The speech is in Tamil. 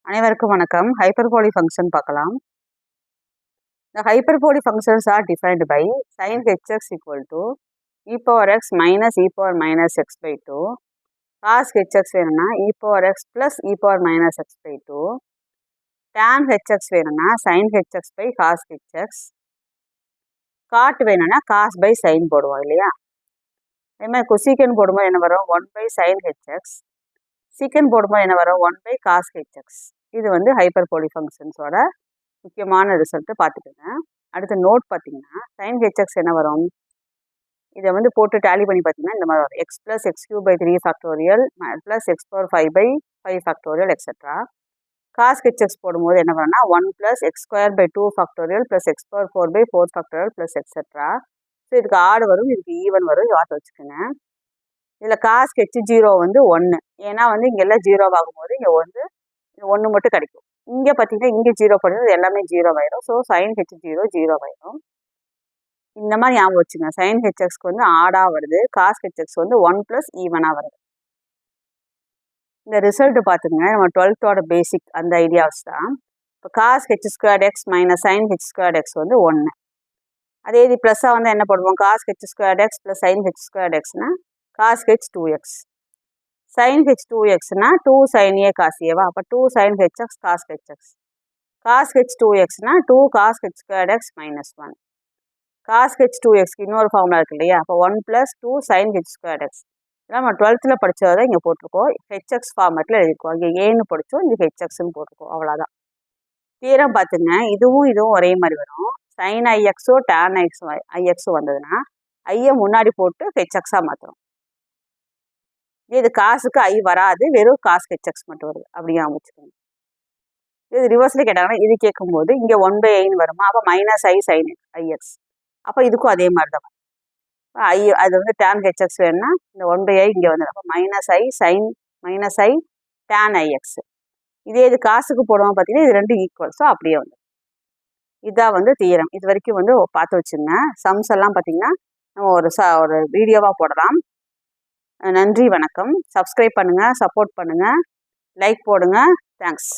அனைவருக்கும் வணக்கம். ஹைப்பர்போலிக் ஃபங்க்ஷன் பார்க்கலாம். The hyperbolic functions are defined by sin hx equal to e power x minus e power minus x by 2, cos hx வேணும்னா e power x plus e power minus x by 2, tan hx வேணும்னா sin hx by cos hx, cot வேணும்னா cos by sin போடுவோம் இல்லையா. அதே மாதிரி cosecant போடும்போது என்ன வரும் 1 by sin hx, secant போடும்போது என்ன வரும் 1 by cos hx. இது வந்து ஹைப்பர்போலிக் ஃபங்க்ஷன்ஸோட முக்கியமான ரிசல்ட்டு பார்த்துக்கோங்க. அடுத்த நோட் பார்த்தீங்கன்னா sin hx என்ன வரும், இதை வந்து போட்டு டேலி பண்ணி பார்த்தீங்கன்னா இந்த மாதிரி வரும் x plus x cube by 3 factorial plus x power 5 by 5 factorial etc. cos hx போடும்போது என்ன வரும்னா 1 plus x square by 2 factorial plus x power 4 by 4 factorial plus etc. So இதுக்கு ஆடு வரும், இதுக்கு ஈவன் வரும், இது பார்த்து வச்சுக்கோங்க. இதில் cos h 0 வந்து 1, ஏன்னா வந்து இங்கே எல்லாம் 0 ஆகும்போது இங்கே வந்து 1 மட்டும் கிடைக்கும். இங்கே பார்த்தீங்கன்னா இங்கே 0 பண்ணுறது எல்லாமே 0 ஆயிடும். ஸோ sin h 0 0 ஆயிடும். இந்த மாதிரி ஞாபகம் வச்சுங்க. sin hxக்கு வந்து ஆடாக வருது, cos hx வந்து 1 ப்ளஸ் ஈவனாக வருது. இந்த ரிசல்ட் பார்த்துங்க, நம்ம 12th பேசிக் அந்த ஐடியாஸ் தான். இப்போ cos h squared X minus sin h squared X வந்து 1. அதே இது ப்ளஸ்ஸாக வந்து என்ன பண்ணுவோம், cos h squared x plus sin h squared எக்ஸ்னா cos h 2x. sin h 2xனா 2 sin a cos a-வா, அப்போ 2 sin hx cos hx. cos h 2xனா 2 cos h squared x minus 1. cos h 2xக்கு இன்னொரு ஃபார்முலா இருக்கு இல்லையா, அப்போ 1 plus 2 sin h squared x. இதெல்லாம் நம்ம 12th படித்ததை இங்கே போட்டிருக்கோம், hx ஃபார்மேட்டில் எழுதிருக்கோம். இங்கே ஏன்னு படித்தோம், இங்கே hxன்னு போட்டிருக்கோம், அவ்வளோதான். தீரம் பார்த்துங்க, இதுவும் ஒரே மாதிரி வரும். sin ixோ tan ixோ வந்ததுன்னா ஐயை முன்னாடி போட்டு hxஆ மாற்றணும். இது காசுக்கு ஐ வராது, வெறும் காசு hx மட்டும் வருது, அப்படியே அமைச்சுக்கோங்க. இது ரிவர்ஸில் கேட்டாங்கன்னா இது கேட்கும்போது இங்கே 1/iன்னு வருமா, அப்போ -i sin ix. அப்போ இதுக்கும் அதே மாதிரி தான் ஐ, அது வந்து tan hx வேணும்னா இந்த 1/i இங்கே வந்துடும். அப்போ -i sin tan ix. இதே இது காசுக்கு போடுவோம் பார்த்தீங்கன்னா இது ரெண்டு ஈக்குவல், ஸோ அப்படியே வந்து இதான் வந்து தியரம். இது வரைக்கும் வந்து பார்த்து வச்சுங்க. சம்ஸ் எல்லாம் பார்த்தீங்கன்னா நம்ம ஒரு வீடியோவாக போடலாம். நன்றி, வணக்கம். சப்ஸ்கிரைப் பண்ணுங்கள், சப்போர்ட் பண்ணுங்கள், லைக் போடுங்க. தேங்க்ஸ்.